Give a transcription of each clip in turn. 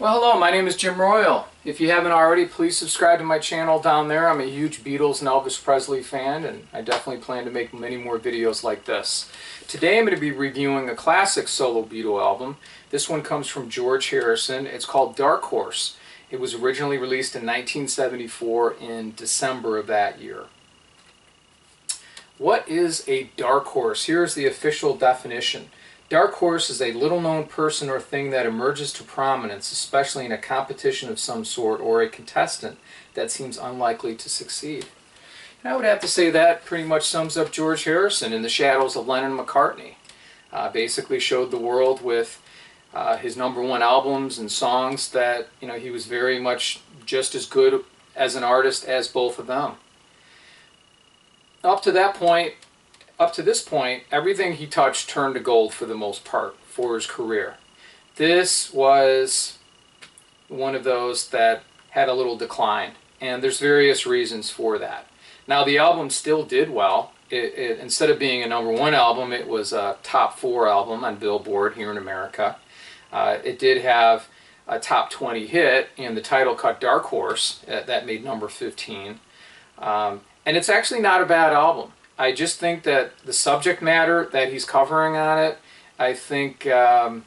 Well, hello, my name is Jim Royal. If you haven't already, please subscribe to my channel down there. I'm a huge Beatles and Elvis Presley fan, and I definitely plan to make many more videos like this. Today I'm going to be reviewing a classic solo Beatle album. This one comes from George Harrison. It's called Dark Horse. It was originally released in 1974 in December of that year. What is a dark horse? Here's the official definition. Dark horse is a little-known person or thing that emerges to prominence, especially in a competition of some sort, or a contestant that seems unlikely to succeed. And I would have to say that pretty much sums up George Harrison in the shadows of Lennon and McCartney. Basically showed the world with his #1 albums and songs that he was very much just as good as an artist as both of them. Up to this point, everything he touched turned to gold for the most part for his career. This was one of those that had a little decline, and there's various reasons for that. Now, the album still did well. Instead of being a #1 album, it was a top 4 album on Billboard here in America. It did have a top 20 hit in the title cut Dark Horse. That made number 15. And it's actually not a bad album. I just think that the subject matter that he's covering on it, I think kind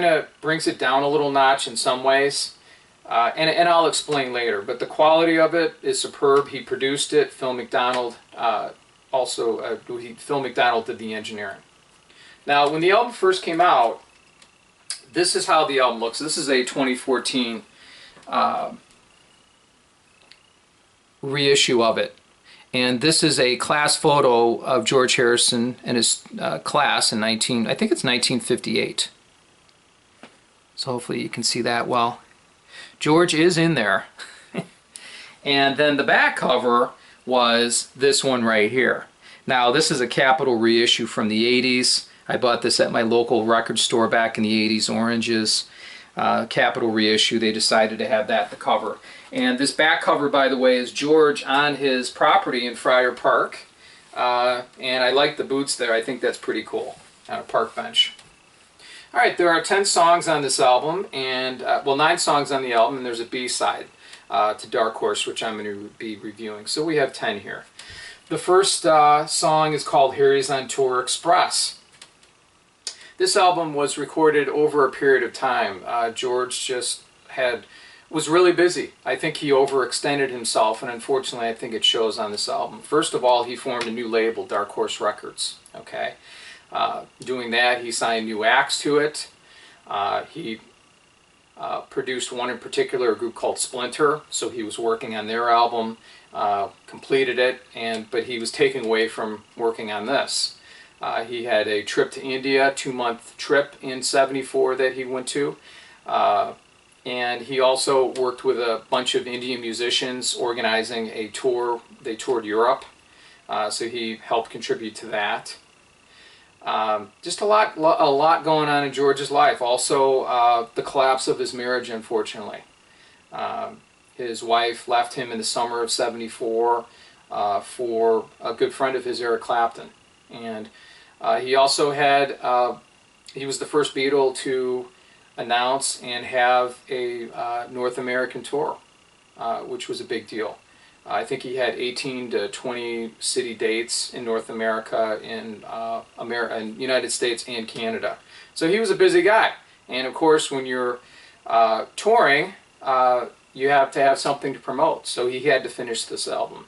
of brings it down a little notch in some ways. And I'll explain later. But the quality of it is superb. He produced it. Phil McDonald Phil McDonald did the engineering. Now, when the album first came out, this is how the album looks. This is a 2014 reissue of it. And this is a class photo of George Harrison and his class in I think it's 1958. So hopefully you can see that well. George is in there. And then the back cover was this one right here. Now, this is a Capitol reissue from the 80s. I bought this at my local record store back in the 80s, Oranges. Capitol reissue, they decided to have that the cover. And this back cover, by the way, is George on his property in Friar Park. And I like the boots there. I think that's pretty cool, on a park bench. All right, there are 10 songs on this album, and well, 9 songs on the album, and there's a B-side to Dark Horse, which I'm going to be reviewing. So we have 10 here. The first song is called Harry's on Tour Express. This album was recorded over a period of time. George just was really busy. I think he overextended himself, and unfortunately I think it shows on this album. First of all, he formed a new label, Dark Horse Records. Okay, doing that, he signed new acts to it. He produced one in particular, a group called Splinter, so he was working on their album, completed it, but he was taken away from working on this. He had a trip to India, 2-month trip in '74 that he went to. And he also worked with a bunch of Indian musicians organizing a tour. They toured Europe, so he helped contribute to that. Just a lot going on in George's life. Also, the collapse of his marriage, unfortunately. His wife left him in the summer of '74 for a good friend of his, Eric Clapton. And he also had, he was the first Beatle to announce and have a North American tour, which was a big deal. I think he had 18 to 20 city dates in North America, in United States and Canada. So he was a busy guy. And of course, when you're touring, you have to have something to promote. So he had to finish this album.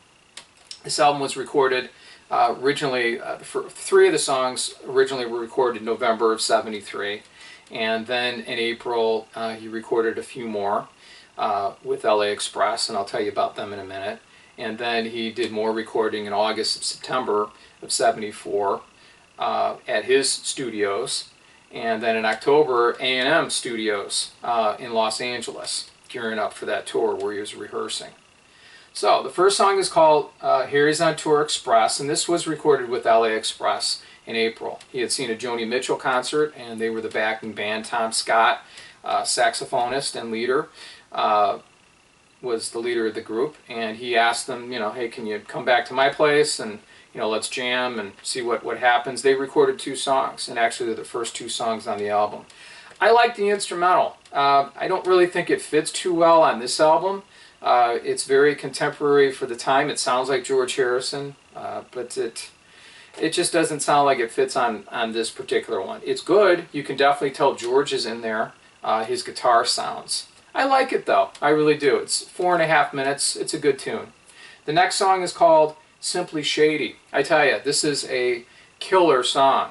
This album was recorded originally, 3 of the songs originally were recorded in November of '73. And then in April, he recorded a few more with LA Express, and I'll tell you about them in a minute. And then he did more recording in August and September of '74 at his studios. And then in October, A&M Studios in Los Angeles, gearing up for that tour where he was rehearsing. So the first song is called Harry's on Tour Express, and this was recorded with LA Express in April. He had seen a Joni Mitchell concert, and they were the backing band. Tom Scott, saxophonist and leader, was the leader of the group, and he asked them, hey, can you come back to my place and let's jam and see what happens. They recorded 2 songs, and actually they're the first 2 songs on the album. I like the instrumental. I don't really think it fits too well on this album. It's very contemporary for the time. It sounds like George Harrison, but it just doesn't sound like it fits on this particular one. It's good. You can definitely tell George is in there. His guitar sounds. I like it though. I really do. It's 4.5 minutes. It's a good tune. The next song is called Simply Shady. I tell you, this is a killer song.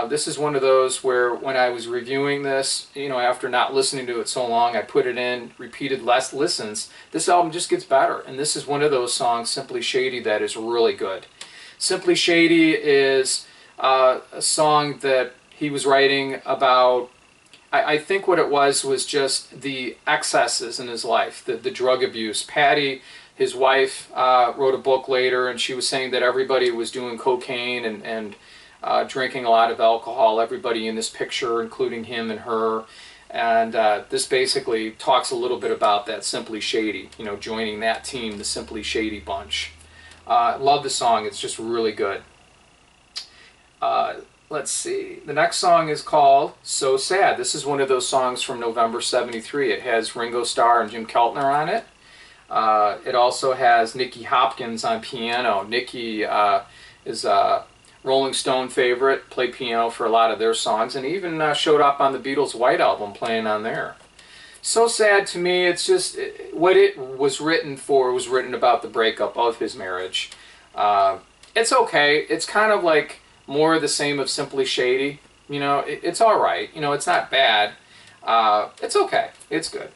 This is one of those where when I was reviewing this, you know, after not listening to it so long, I put it in, repeated less listens. This album just gets better, and this is one of those songs, Simply Shady, that is really good. Simply Shady is a song that he was writing about, I think what it was just the excesses in his life, the drug abuse. Patty, his wife, wrote a book later, and she was saying that everybody was doing cocaine and drinking a lot of alcohol, everybody in this picture, including him and her. And this basically talks a little bit about that Simply Shady, you know, joining that team, the Simply Shady bunch. Love the song. It's just really good. Let's see. The next song is called So Sad. This is one of those songs from November '73. It has Ringo Starr and Jim Keltner on it. It also has Nicky Hopkins on piano. Nicky is a Rolling Stone favorite, played piano for a lot of their songs, and even showed up on the Beatles' White Album playing on there. So Sad, to me, it's just what it was written for. Was written about the breakup of his marriage. It's okay. It's kind of like more of the same of Simply Shady. You know, it's all right. You know, it's not bad. It's okay. It's good.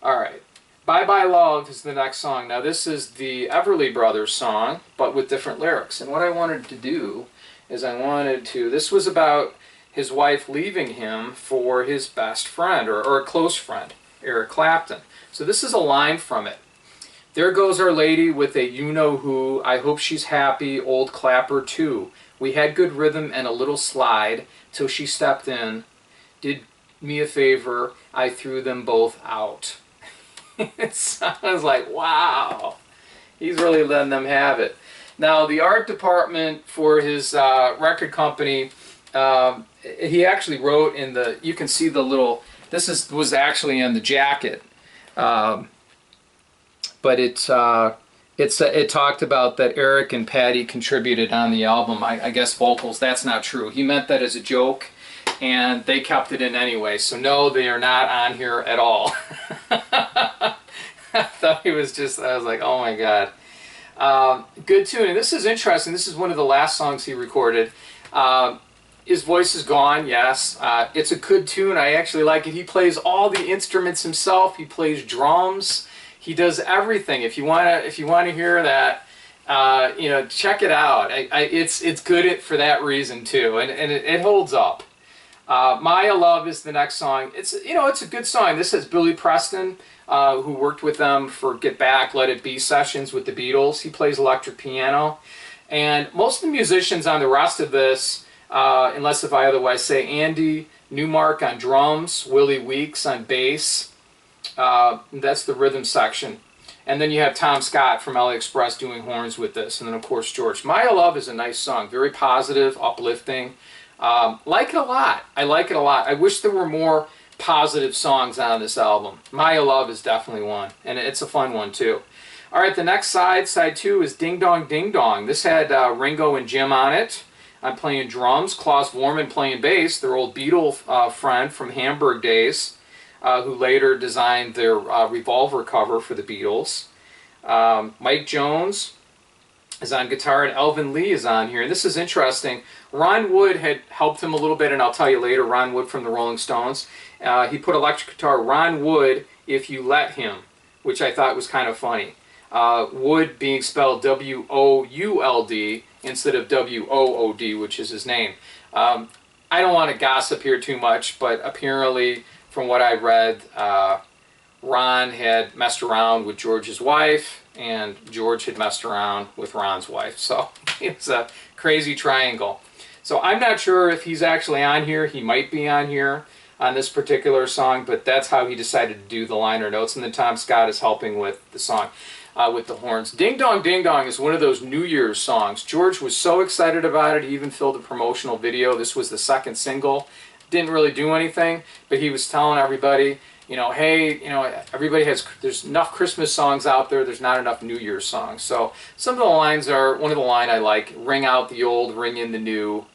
All right. Bye Bye Love is the next song. Now this is the Everly Brothers song, but with different lyrics. And what I wanted to do is this was about his wife leaving him for his best friend, or a close friend, Eric Clapton. So this is a line from it. There goes our lady with a you-know-who, I hope she's happy, old clapper too. We had good rhythm and a little slide, till she stepped in, did me a favor, I threw them both out. It sounds like, wow, he's really letting them have it. Now, the art department for his record company, he actually wrote in the, you can see the little, was actually in the jacket, but it talked about that Eric and Patty contributed on the album, I guess vocals. That's not true. He meant that as a joke, and they kept it in anyway. So no, they are not on here at all. I thought he was just, I was like, oh my God. Good tune. And this is interesting. This is one of the last songs he recorded. His voice is gone, yes. It's a good tune. I actually like it. He plays all the instruments himself. He plays drums. He does everything. If you want to hear that, you know, check it out. It's good for that reason too, and it holds up. Maya Love is the next song. It's a good song. This is Billy Preston, who worked with them for Get Back, Let It Be sessions with the Beatles. He plays electric piano, and most of the musicians on the rest of this, unless if I otherwise say, Andy Newmark on drums, Willie Weeks on bass. That's the rhythm section. And then you have Tom Scott from LA Express doing horns with this. And then, of course, George. Maya Love is a nice song. Very positive, uplifting. Like it a lot. I like it a lot. I wish there were more positive songs on this album. Maya Love is definitely one. And it's a fun one, too. All right, the next side 2, is Ding Dong Ding Dong. This had Ringo and Jim on it. I'm playing drums. Klaus Vormann playing bass, their old Beatle friend from Hamburg days, who later designed their Revolver cover for the Beatles. Mike Jones is on guitar, and Elvin Lee is on here. And this is interesting. Ron Wood had helped him a little bit, and I'll tell you later, Ron Wood from the Rolling Stones. He put electric guitar, Ron Wood, If You Let Him, which I thought was kind of funny. Wood being spelled W-O-U-L-D instead of W-O-O-D, which is his name. I don't want to gossip here too much, but apparently, from what I read, Ron had messed around with George's wife, and George had messed around with Ron's wife. So it's a crazy triangle. So I'm not sure if he's actually on here. He might be on here on this particular song, but that's how he decided to do the liner notes. And then Tom Scott is helping with the song, with the horns. Ding Dong Ding Dong is one of those New Year's songs. George was so excited about it, he even filmed a promotional video. This was the second single. didn't really do anything, but he was telling everybody, hey, everybody there's enough Christmas songs out there, there's not enough New Year's songs. So some of the lines are, one of the line I like, ring out the old, ring in the new,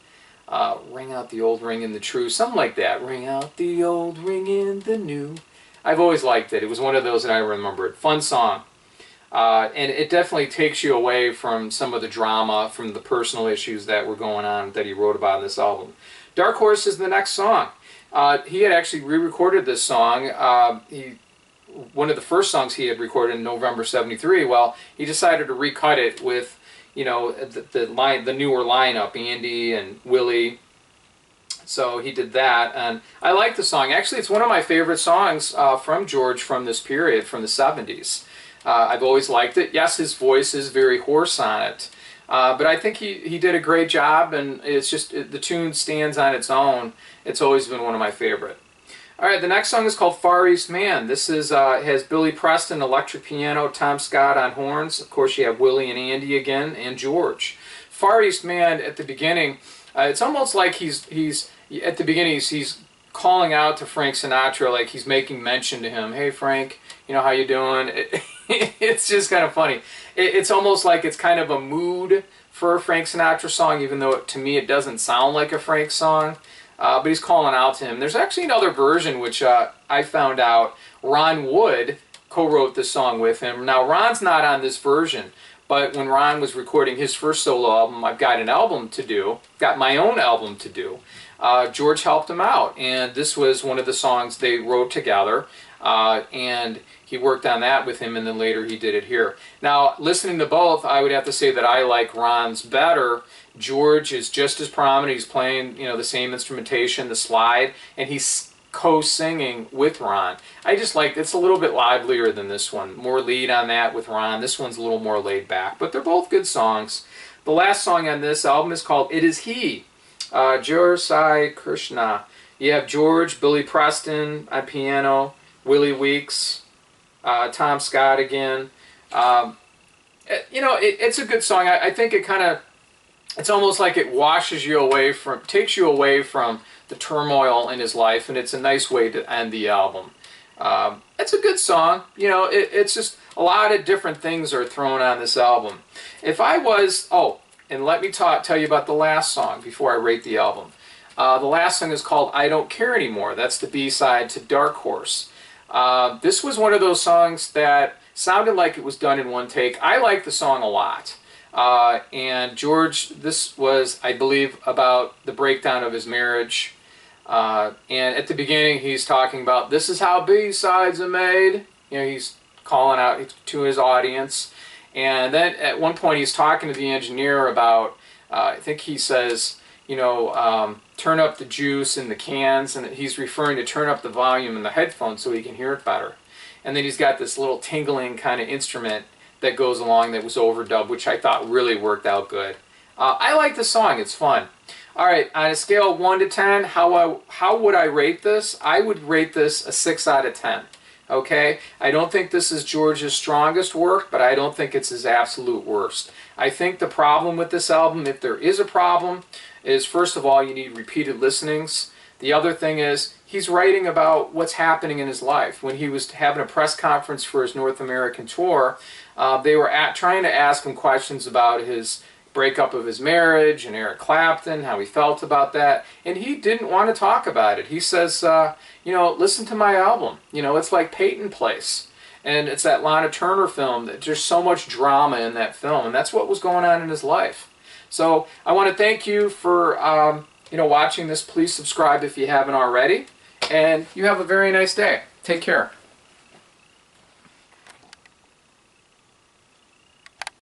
ring out the old, ring in the true, something like that. Ring out the old, ring in the new. I've always liked it. It was one of those that I remembered. Fun song. And it definitely takes you away from some of the drama, from the personal issues that were going on that he wrote about in this album. Dark Horse is the next song. He had actually re-recorded this song. One of the first songs he had recorded in November '73. Well, he decided to recut it with, the newer lineup, Andy and Willie. So he did that, and I like the song. Actually, it's one of my favorite songs from George from this period, from the '70s. I've always liked it. Yes, his voice is very hoarse on it, but I think he did a great job, and it's just, the tune stands on its own. It's always been one of my favorite. All right, the next song is called Far East Man. This is has Billy Preston, electric piano, Tom Scott on horns. Of course, you have Willie and Andy again, and George. Far East Man, at the beginning, it's almost like he's at the beginning he's calling out to Frank Sinatra, like he's making mention to him. Hey, Frank, how you doing? It's just kind of funny. It's almost like it's kind of a mood for a Frank Sinatra song, even though to me it doesn't sound like a Frank song. But he's calling out to him. There's actually another version which I found out Ron Wood co-wrote this song with him. Now Ron's not on this version, but when Ron was recording his first solo album, I've got my own album to do. George helped him out, and this was one of the songs they wrote together, and he worked on that with him, and then later he did it here. Now, listening to both, I would have to say that I like Ron's better. George is just as prominent. He's playing, the same instrumentation, the slide, and he's co-singing with Ron. I just like, it's a little bit livelier than this one. More lead on that with Ron. This one's a little more laid back, but they're both good songs. The last song on this album is called It Is He, Jor Sai Krishna. You have George, Billy Preston on piano, Willie Weeks, Tom Scott again. It's a good song. I think it kind of, it's almost like it washes you away from, takes you away from the turmoil in his life, and it's a nice way to end the album. It's a good song. It's just a lot of different things are thrown on this album. If I was, and let me tell you about the last song before I rate the album. The last song is called I Don't Care Anymore. That's the B-side to Dark Horse. This was one of those songs that sounded like it was done in one take. I like the song a lot. And George, this was, I believe, about the breakdown of his marriage. And at the beginning, he's talking about, this is how B-sides are made. He's calling out to his audience. And then at one point, he's talking to the engineer about, I think he says, turn up the juice in the cans, and he's referring to turn up the volume in the headphones so he can hear it better. And then he's got this little tingling kind of instrument that goes along that was overdubbed, which I thought really worked out good. I like the song. It's fun. All right, on a scale of 1 to 10, how would I rate this? I would rate this a 6 out of 10. Okay? I don't think this is George's strongest work, but I don't think it's his absolute worst. I think the problem with this album, if there is a problem, is first of all, you need repeated listenings. The other thing is, he's writing about what's happening in his life. When he was having a press conference for his North American tour, they were trying to ask him questions about his breakup of his marriage and Eric Clapton, how he felt about that, and he didn't want to talk about it. He says, listen to my album. It's like Peyton Place. And it's that Lana Turner film. There's so much drama in that film, and that's what was going on in his life. So I want to thank you for watching this. Please subscribe if you haven't already, and you have a very nice day. Take care.